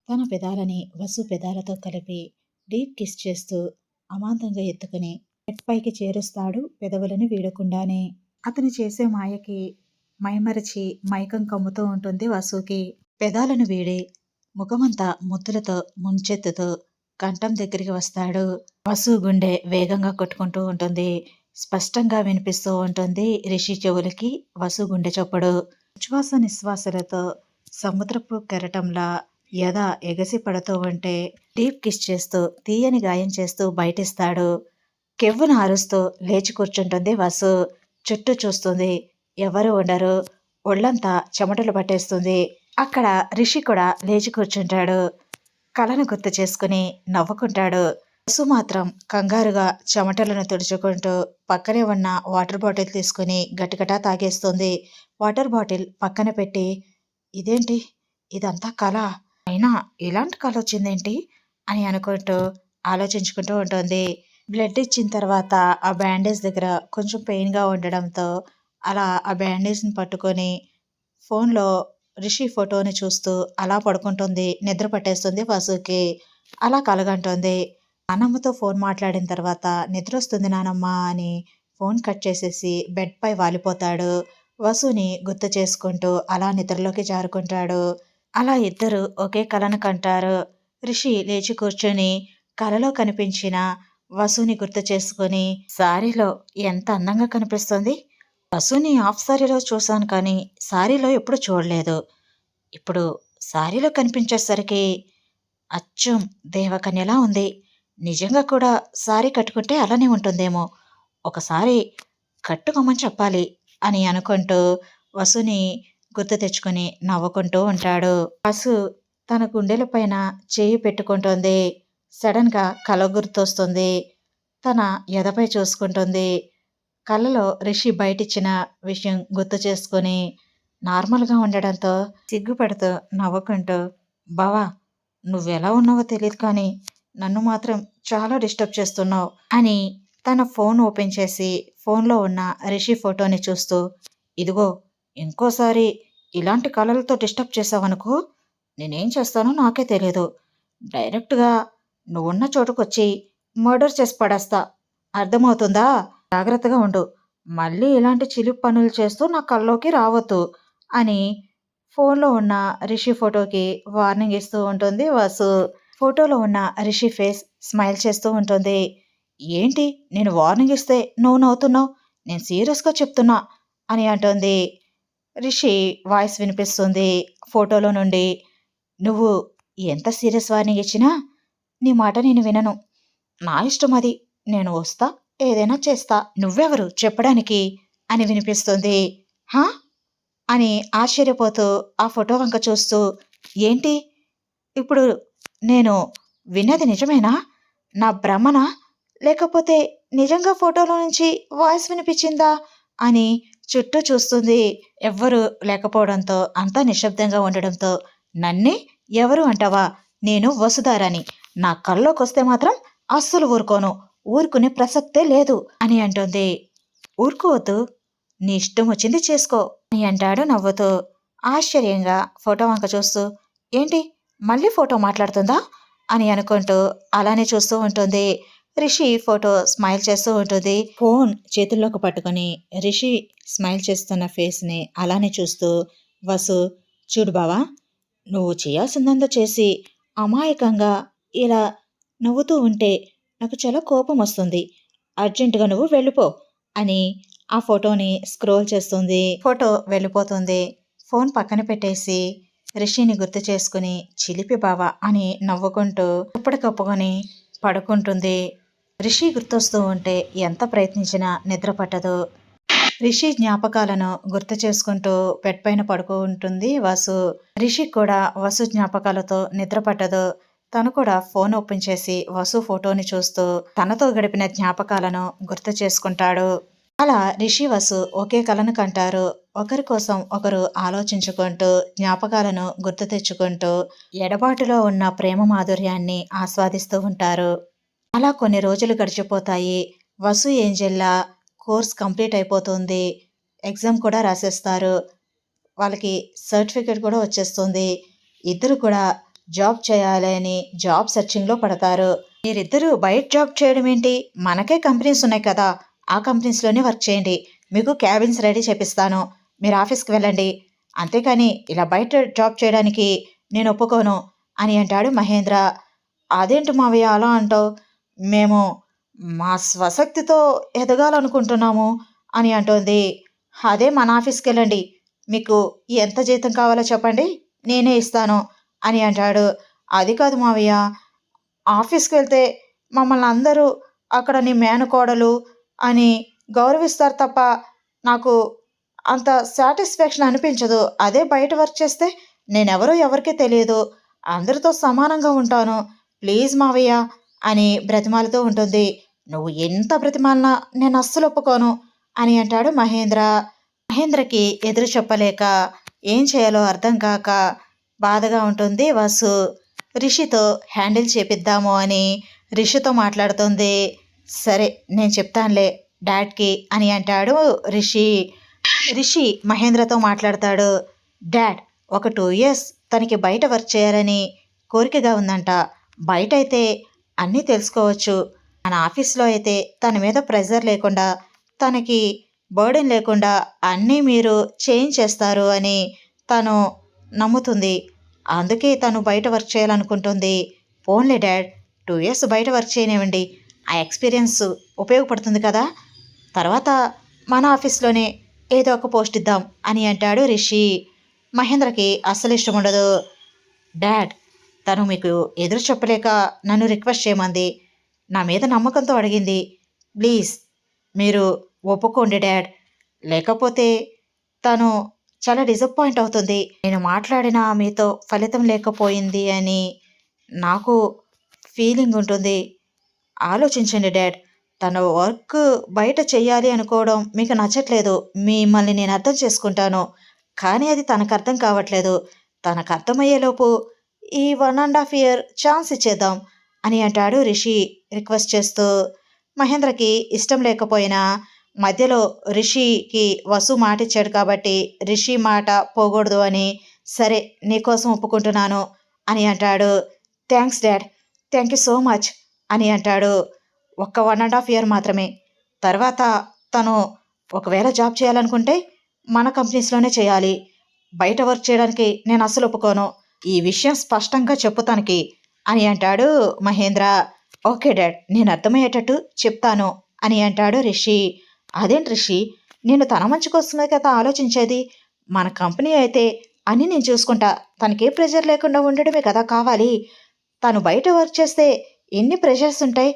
తన పెదాలని వసు పెదాలతో కలిపి deep kiss చేస్తూ అమాంతంగా ఎత్తుకుని బెడ్ పైకి చేరుస్తాడు పెదవులను వీడకుండానే. అతను చేసే మాయకి మైమరచి మైకం కమ్ముతూ ఉంటుంది వసుకి. పెదాలను వీడి ముఖమంతా ముద్దులతో ముంచెత్తుతూ కంఠం దగ్గరికి వస్తాడు. వసు గుండె వేగంగా కొట్టుకుంటూ ఉంటుంది. స్పష్టంగా వినిపిస్తూ ఉంటుంది రిషి చెవులకి వసు గుండె చప్పుడు. ఉచ్ఛ్వాస నిశ్వాసలతో సముద్రపు కెరటంలా యద ఎగసి పడుతూ ఉంటే డీప్ కిస్ చేస్తూ తీయని గాయం చేస్తూ బయటిస్తాడు. కెవ్వున అరుస్తూ లేచి కూర్చుంటుంది వసు. చుట్టూ చూస్తుంది. ఎవరు ఉండరు. ఒళ్ళంతా చెమటలు పట్టేస్తుంది. అక్కడ రిషి కూడా లేచి కూర్చుంటాడు. కలను గుర్తు చేసుకుని నవ్వుకుంటాడు. వసు మాత్రం కంగారుగా చెమటలను తుడుచుకుంటూ పక్కనే ఉన్న వాటర్ బాటిల్ తీసుకుని గటగటా తాగేస్తుంది. వాటర్ బాటిల్ పక్కన పెట్టి, ఇదేంటి, ఇదంతా కళ, అయినా ఇలాంటి కళ వచ్చిందేంటి అని అనుకుంటూ ఆలోచించుకుంటూ ఉంటుంది. బ్లడ్ ఇచ్చిన తర్వాత ఆ బ్యాండేజ్ దగ్గర కొంచెం పెయిన్గా ఉండడంతో అలా ఆ బ్యాండేజ్ని పట్టుకొని ఫోన్లో రిషి ఫోటోని చూస్తూ అలా పడుకుంటుంది. నిద్ర పట్టేస్తుంది వసుకి. అలా కలగంటుంది. నానమ్మతో ఫోన్ మాట్లాడిన తర్వాత నిద్ర వస్తుంది నానమ్మ అని ఫోన్ కట్ చేసేసి బెడ్ పై వాలిపోతాడు. వసుని గుర్తు చేసుకుంటూ అలా నిద్రలోకి జారుకుంటాడు. అలా ఇద్దరు ఒకే కలను కంటారు. రిషి లేచి కూర్చొని కలలో కనిపించిన వసుని గుర్తు చేసుకుని, సారీలో ఎంత అందంగా కనిపిస్తుంది. వసుని హాఫ్ సారీలో చూశాను కానీ సారీలో ఎప్పుడు చూడలేదు. ఇప్పుడు సారీలో కనిపించేసరికి అచ్చం దేవకన్యలా ఉంది. నిజంగా కూడా సారీ కట్టుకుంటే అలానే ఉంటుందేమో. ఒకసారి కట్టుకోమని చెప్పాలి అని అనుకుంటూ వసుని గుర్తు తెచ్చుకొని నవ్వుకుంటూ ఉంటాడు. వసు తన గుండెల పైన చేయి పెట్టుకుంటుంది. సడన్గా కల గుర్తొస్తుంది. తన ఎదపై చూసుకుంటుంది. కళ్ళలో రిషి బయటిచ్చిన విషయం గుర్తు చేసుకొని నార్మల్గా ఉండడంతో సిగ్గుపడుతూ నవ్వుకుంటూ, బావా, నువ్వెలా ఉన్నావో తెలియదు కానీ నన్ను మాత్రం చాలా డిస్టర్బ్ చేస్తున్నావు అని తన ఫోన్ ఓపెన్ చేసి ఫోన్లో ఉన్న రిషి ఫోటోని చూస్తూ, ఇదిగో, ఇంకోసారి ఇలాంటి కళలతో డిస్టర్బ్ చేసావనుకో నేనేం చేస్తానో నాకే తెలియదు. డైరెక్ట్గా నువ్వున్న చోటుకొచ్చి మర్డర్ చేసి పడేస్తా. అర్థమవుతుందా? జాగ్రత్తగా ఉండు. మళ్ళీ ఇలాంటి చిలిపి పనులు చేస్తూ నా కల్లోకి రావద్దు అని ఫోన్లో ఉన్న రిషి ఫోటోకి వార్నింగ్ ఇస్తూ ఉంటుంది వసు. ఫోటోలో ఉన్న రిషి ఫేస్ స్మైల్ చేస్తూ ఉంటుంది. ఏంటి, నేను వార్నింగ్ ఇస్తే నువ్వు నవ్వుతున్నావు? నేను సీరియస్గా చెప్తున్నా అని అంటుంది. రిషి వాయిస్ వినిపిస్తుంది ఫోటోలో నుండి. నువ్వు ఎంత సీరియస్ వార్నింగ్ ఇచ్చినా నీ మాట నేను వినను. నా ఇష్టం అది. నేను వస్తా, ఏదైనా చేస్తా. నువ్వెవరు చెప్పడానికి అని వినిపిస్తుంది. హా అని ఆశ్చర్యపోతూ ఆ ఫోటో వంక చూస్తూ, ఏంటి ఇప్పుడు నేను విన్నది నిజమేనా? నా భ్రమనా? లేకపోతే నిజంగా ఫోటోలో నుంచి వాయిస్ వినిపించిందా అని చుట్టూ చూస్తుంది. ఎవ్వరూ లేకపోవడంతో అంతా నిశ్శబ్దంగా ఉండడంతో, నన్నే ఎవరు అంటావా? నేను వసుధారాని. నా కల్లోకొస్తే మాత్రం అస్సలు ఊరుకోను. ఊరుకునే ప్రసక్తే లేదు అని అంటుంది. ఊరుకోవద్దు, నీ ఇష్టం వచ్చింది చేసుకో అని అంటాడు నవ్వుతూ. ఆశ్చర్యంగా ఫోటో వంక చూస్తూ, ఏంటి, మళ్ళీ ఫోటో మాట్లాడుతుందా అని అనుకుంటూ అలానే చూస్తూ ఉంటుంది. రిషి ఫోటో స్మైల్ చేస్తూ ఉంటుంది. ఫోన్ చేతుల్లోకి పట్టుకొని రిషి స్మైల్ చేస్తున్న ఫేస్ని అలానే చూస్తూ, వసు, చూడు బావా, నువ్వు చేయాల్సిందంతా చేసి అమాయకంగా ఇలా నవ్వుతూ ఉంటే నాకు చాలా కోపం వస్తుంది. అర్జెంటుగా నువ్వు వెళ్ళిపో అని ఆ ఫోటోని స్క్రోల్ చేస్తుంది. ఫోటో వెళ్ళిపోతుంది. ఫోన్ పక్కన పెట్టేసి రిషిని గుర్తు చేసుకుని చిలిపి బావ అని నవ్వుకుంటూ ఎప్పటికప్పుకొని పడుకుంటుంది. రిషి గుర్తొస్తూ ఉంటే ఎంత ప్రయత్నించినా నిద్ర పట్టదు. రిషి జ్ఞాపకాలను గుర్తు చేసుకుంటూ బెడ్ పైన పడుకుంటుంది వసు. రిషి కూడా వసు జ్ఞాపకాలతో నిద్ర పట్టదు. తను కూడా ఫోన్ ఓపెన్ చేసి వసు ఫోటోని చూస్తూ తనతో గడిపిన జ్ఞాపకాలను గుర్తు చేసుకుంటాడు. అలా రిషి వసు ఒకే కలను కంటారు. ఒకరి కోసం ఒకరు ఆలోచించుకుంటూ జ్ఞాపకాలను గుర్తు తెచ్చుకుంటూ ఎడబాటులో ఉన్న ప్రేమ మాధుర్యాన్ని ఆస్వాదిస్తూ ఉంటారు. అలా కొన్ని రోజులు గడిచిపోతాయి. వసు ఏంజెల్లా కోర్స్ కంప్లీట్ అయిపోతుంది. ఎగ్జామ్ కూడా రాసేస్తారు. వాళ్ళకి సర్టిఫికేట్ కూడా వచ్చేస్తుంది. ఇద్దరు కూడా జాబ్ చేయాలని జాబ్ సెర్చింగ్లో పడతారు. మీరిద్దరూ బయట జాబ్ చేయడం ఏంటి? మనకే కంపెనీస్ ఉన్నాయి కదా, ఆ కంపెనీస్లోనే వర్క్ చేయండి. మీకు క్యాబిన్స్ రెడీ చేపిస్తాను, మీరు ఆఫీస్కి వెళ్ళండి. అంతేకాని ఇలా బయట జాబ్ చేయడానికి నేను ఒప్పుకోను అని అంటాడు మహేంద్ర. అదేంటి మావయ్య అలా అంటావు? మేము మా స్వశక్తితో ఎదగాలనుకుంటున్నాము అని అంటోంది. అదే మన ఆఫీస్కి వెళ్ళండి, మీకు ఎంత జీతం కావాలో చెప్పండి, నేనే ఇస్తాను అని అంటాడు. అది కాదు మావయ్య, ఆఫీస్కి వెళ్తే మమ్మల్ని అందరూ అక్కడ నీ మేనకోడలు అని గౌరవిస్తారు తప్ప నాకు అంత సాటిస్ఫాక్షన్ అనిపించదు. అదే బయట వర్క్ చేస్తే నేనెవరో ఎవరికీ తెలియదు, అందరితో సమానంగా ఉంటాను, ప్లీజ్ మావయ్య అని బ్రతిమాలుతూ ఉంటుంది. నువ్వు ఎంత బ్రతిమాలినా నేను అస్సలు ఒప్పుకోను అని అంటాడు మహేంద్ర. మహేంద్రకి ఎదురు చెప్పలేక ఏం చేయాలో అర్థం కాక బాధగా ఉంటుంది వసు. రిషితో హ్యాండిల్ చేపిద్దాము అని రిషితో మాట్లాడుతుంది. సరే నేను చెప్తానులే డాడ్కి అని అంటాడు రిషి. రిషి మహేంద్రతో మాట్లాడతాడు. డాడ్, ఒక 2 years తనకి బయట వర్క్ చేయాలని కోరికగా ఉందంట. బయట అయితే అన్నీ తెలుసుకోవచ్చు, మన ఆఫీస్లో అయితే తన మీద ప్రెజర్ లేకుండా, తనకి బర్డెన్ లేకుండా అన్నీ మీరు చేంజ్ చేస్తారు అని తను నమ్ముతుంది. అందుకే తను బయట వర్క్ చేయాలనుకుంటుంది. పోన్లే డాడ్, 2 years బయట వర్క్ చేయనివ్వండి, ఆ ఎక్స్పీరియన్స్ ఉపయోగపడుతుంది కదా, తర్వాత మన ఆఫీస్లోనే ఏదో ఒక పోస్ట్ ఇద్దాం అని అంటాడు రిషి. మహేంద్రకి అస్సలు ఇష్టం ఉండదు. డాడ్, తను మీకు ఎదురు చెప్పలేక నన్ను రిక్వెస్ట్ చేయమంది, నా మీద నమ్మకంతో అడిగింది, ప్లీజ్ మీరు ఒప్పుకోండి డాడ్, లేకపోతే తను చాలా డిసప్పాయింట్ అవుతుంది. నేను మాట్లాడిన మీతో ఫలితం లేకపోయింది అని నాకు ఫీలింగ్ ఉంటుంది. ఆలోచించండి డాడ్, తన వర్క్ బయట చెయ్యాలి అనుకోవడం మీకు నచ్చట్లేదు, మిమ్మల్ని నేను అర్థం చేసుకుంటాను, కానీ అది తనకు అర్థం కావట్లేదు. తనకు అర్థమయ్యేలోపు ఈ 1.5 year ఛాన్స్ ఇచ్చేద్దాం అని అంటాడు రిషి రిక్వెస్ట్ చేస్తూ. మహేంద్రకి ఇష్టం లేకపోయినా మధ్యలో రిషికి వసు మాట ఇచ్చాడు కాబట్టి రిషి మాట పోకూడదు అని, సరే నీకోసం ఒప్పుకుంటున్నాను అని అంటాడు. Thanks dad, thank you so much అని అంటాడు. ఒక్క 1.5 year మాత్రమే, తర్వాత తను ఒకవేళ జాబ్ చేయాలనుకుంటే మన కంపెనీస్లోనే చేయాలి, బయట వర్క్ చేయడానికి నేను అస్సలు ఒప్పుకోను, ఈ విషయం స్పష్టంగా చెప్పు తనకి అని అంటాడు మహేంద్ర. ఓకే డాడ్, నేను అర్థమయ్యేటట్టు చెప్తాను అని అంటాడు రిషి. అదేంటి రిషి, నేను తన మంచి కోసమే కదా ఆలోచించేది, మన కంపెనీ అయితే అన్నీ నేను చూసుకుంటా, తనకే ప్రెషర్ లేకుండా ఉండడమే కదా కావాలి, తను బయట వర్క్ చేస్తే ఎన్ని ప్రెషర్స్ ఉంటాయి,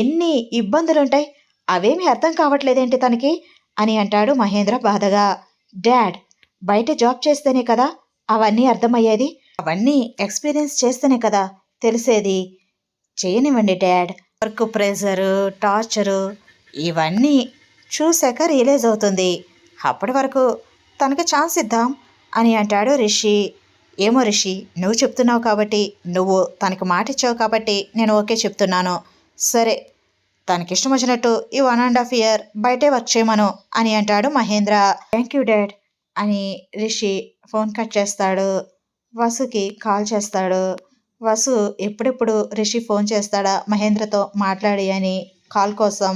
ఎన్ని ఇబ్బందులుంటాయి, అవేమీ అర్థం కావట్లేదేంటి తనకి అని అంటాడు మహేంద్ర బాధగా. డాడ్, బయట జాబ్ చేస్తేనే కదా అవన్నీ అర్థమయ్యేది, అవన్నీ ఎక్స్పీరియన్స్ చేస్తేనే కదా తెలిసేది. చేయనివ్వండి డాడ్, వర్క్ ప్రెషరు, టార్చరు ఇవన్నీ చూశాక రియలైజ్ అవుతుంది, అప్పటి వరకు తనకి ఛాన్స్ ఇద్దాం అని అంటాడు రిషి. ఏమో రిషి, నువ్వు చెప్తున్నావు కాబట్టి, నువ్వు తనకి మాట ఇచ్చావు కాబట్టి నేను ఓకే చెప్తున్నాను. సరే, తనకిష్టం వచ్చినట్టు ఈ 1.5 year బయటే వర్క్ చేయమను అని అంటాడు మహేంద్ర. థ్యాంక్ యూ డాడ్ అని రిషి ఫోన్ కట్ చేస్తాడు. వసుకి కాల్ చేస్తాడు. వసు ఎప్పుడెప్పుడు రిషి ఫోన్ చేస్తాడా మహేంద్రతో మాట్లాడి అని కాల్ కోసం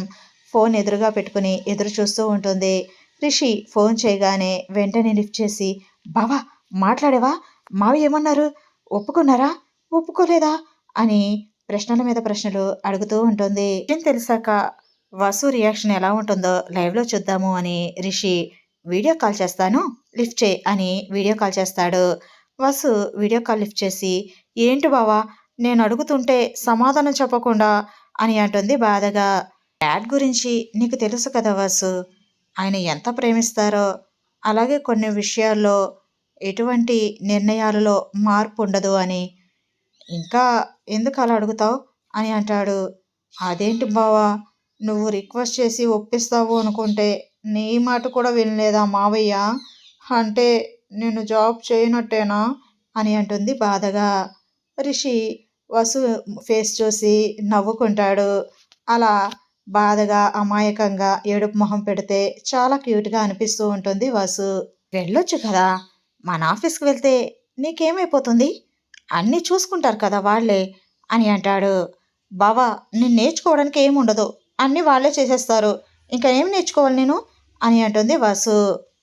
ఫోన్ ఎదురుగా పెట్టుకుని ఎదురు చూస్తూ ఉంటుంది. రిషి ఫోన్ చేయగానే వెంటనే లిఫ్ట్ చేసి, బావా మాట్లాడేవా, మావి ఏమన్నారు, ఒప్పుకున్నారా ఒప్పుకోలేదా అని ప్రశ్నల మీద ప్రశ్నలు అడుగుతూ ఉంటుంది. ఏం తెలిసాక వసు రియాక్షన్ ఎలా ఉంటుందో లైవ్లో చూద్దాము అని రిషి వీడియో కాల్ చేస్తాను లిఫ్ట్ చేయి అని వీడియో కాల్ చేస్తాడు. వసు వీడియో కాల్ లిఫ్ట్ చేసి, ఏంటి బావా నేను అడుగుతుంటే సమాధానం చెప్పకుండా అని అంటుంది బాధగా. డాడ్ గురించి నీకు తెలుసు కదా వసు, ఆయన ఎంత ప్రేమిస్తారో, అలాగే కొన్ని విషయాల్లో ఎటువంటి నిర్ణయాలలో మార్పు ఉండదు అని, ఇంకా ఎందుకు అలా అడుగుతావు అని అంటాడు. అదేంటి బావా, నువ్వు రిక్వెస్ట్ చేసి ఒప్పిస్తావు అనుకుంటే నీ మాట కూడా వినలేదా మావయ్య, అంటే నేను జాబ్ చేయనట్టేనా అని అంటుంది బాధగా. రిషి వసు ఫేస్ చూసి నవ్వుకుంటాడు. అలా బాధగా అమాయకంగా ఏడుపు మొహం పెడితే చాలా క్యూట్గా అనిపిస్తూ ఉంటుంది వసు. వెళ్ళొచ్చు కదా, మన ఆఫీస్కి వెళ్తే నీకేమైపోతుంది, అన్నీ చూసుకుంటారు కదా వాళ్ళే అని అంటాడు. బావా నేను నేర్చుకోవడానికి ఏముండదు, అన్నీ వాళ్ళే చేసేస్తారు, ఇంకా ఏం నేర్చుకోవాలి నేను అని అంటుంది వసు.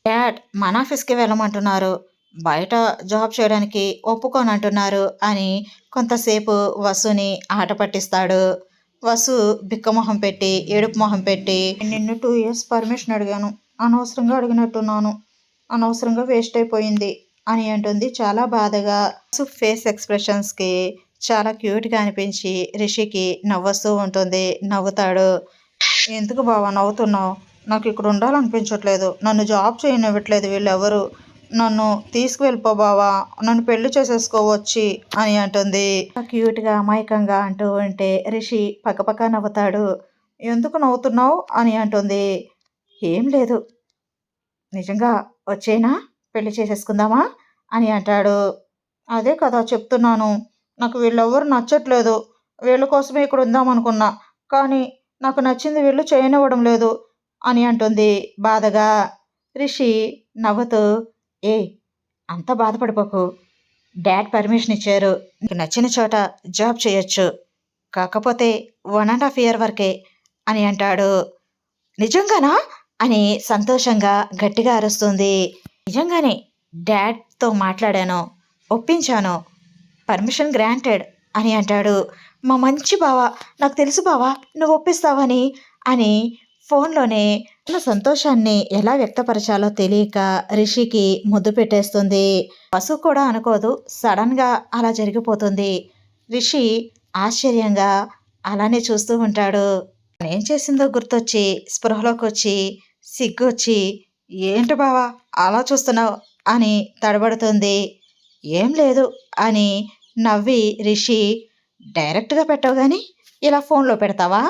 డాడ్ మన ఆఫీస్కి వెళ్ళమంటున్నారు, బయట జాబ్ చేయడానికి ఒప్పుకోనంటున్నారు అని కొంతసేపు వసుని ఆట పట్టిస్తాడు. వసు బిక్కమొహం పెట్టి ఏడుపు మొహం పెట్టి, నిన్ను 2 years పర్మిషన్ అడిగాను, అనవసరంగా అడిగినట్టున్నాను, అనవసరంగా వేస్ట్ అయిపోయింది అని అంటుంది చాలా బాధగా. వసు ఫేస్ ఎక్స్ప్రెషన్స్కి చాలా క్యూట్గా అనిపించి రిషికి నవ్వొస్తూ ఉంటుంది. నవ్వుతాడు. ఎందుకు బావా నవ్వుతున్నావు, నాకు ఇక్కడ ఉండాలనిపించట్లేదు, నన్ను జాబ్ చేయనివ్వట్లేదు వీళ్ళెవరు, నన్ను తీసుకువెళ్ళిపో బావా, నన్ను పెళ్లి చేసేసుకోవచ్చి అని అంటుంది. క్యూట్గా అమాయకంగా అంటూ ఉంటే రిషి పక్కపక్క నవ్వుతాడు. ఎందుకు నవ్వుతున్నావు అని అంటుంది. ఏం లేదు, నిజంగా వచ్చేనా పెళ్లి చేసేసుకుందామా అని అంటాడు. అదే కదా చెప్తున్నాను, నాకు వీళ్ళెవ్వరు నచ్చట్లేదు, వీళ్ళ కోసమే ఇక్కడ ఉందామనుకున్నా, కానీ నాకు నచ్చింది వీళ్ళు చేయనివ్వడం లేదు అని అంటుంది బాధగా. రిషి నవ్వుతూ, ఏ అంత బాధపడిపోకు, డాడ్ పర్మిషన్ ఇచ్చారు, నీకు నచ్చిన చోట జాబ్ చేయొచ్చు, కాకపోతే 1.5 year వరకే అని అంటాడు. నిజంగానా అని సంతోషంగా గట్టిగా అరుస్తుంది. నిజంగానే డాడ్తో మాట్లాడాను, ఒప్పించాను, పర్మిషన్ గ్రాంటెడ్ అని అంటాడు. మా మంచి బావ, నాకు తెలుసు బావా నువ్వు ఒప్పిస్తావని అని ఫోన్లోనే తన సంతోషాన్ని ఎలా వ్యక్తపరచాలో తెలియక రిషికి ముద్దు పెట్టేస్తుంది. వసు కూడా అనుకోదు, సడన్గా అలా జరిగిపోతుంది. రిషి ఆశ్చర్యంగా అలానే చూస్తూ ఉంటాడు. ఏం చేసిందో గుర్తొచ్చి స్పృహలోకి వచ్చి సిగ్గొచ్చి, ఏంటి బావా అలా చూస్తున్నావు అని తడబడుతుంది. ఏం లేదు అని నవ్వి రిషి, డైరెక్ట్గా పెట్టవు కానీ ఇలా ఫోన్లో పెడతావా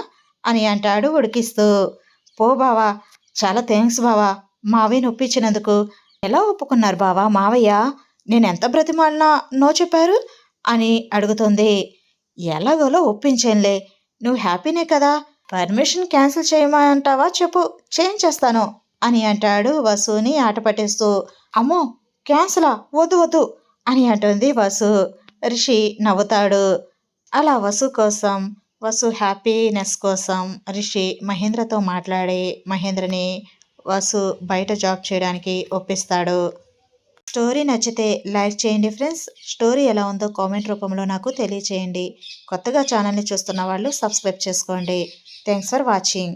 అని అంటాడు ఉడికిస్తూ. పో బావా, చాలా థ్యాంక్స్ బావా, మావయ్యని ఒప్పించినందుకు. ఎలా ఒప్పుకున్నారు బావా మావయ్య, నేను ఎంత బ్రతిమాలినా నో చెప్పారు అని అడుగుతుంది. ఎలాగోలో ఒప్పించేంలే, నువ్వు హ్యాపీనే కదా, పర్మిషన్ క్యాన్సిల్ చేయమంటావా చెప్పు, చేంజ్ చేస్తాను అని అంటాడు వసుని ఆట పట్టిస్తూ. అమ్మో క్యాన్సిలా, వద్దు వద్దు అని అంటుంది వసు. రిషి నవ్వుతాడు. అలా వసు హ్యాపీనెస్ కోసం రిషి మహేంద్రతో మాట్లాడి మహేంద్రని వసు బయట జాబ్ చేయడానికి ఒప్పిస్తాడు. స్టోరీ నచ్చితే లైక్ చేయండి ఫ్రెండ్స్. స్టోరీ ఎలా ఉందో కామెంట్ రూపంలో నాకు తెలియచేయండి. కొత్తగా ఛానల్ని చూస్తున్న వాళ్ళు సబ్స్క్రైబ్ చేసుకోండి. Thanks for watching.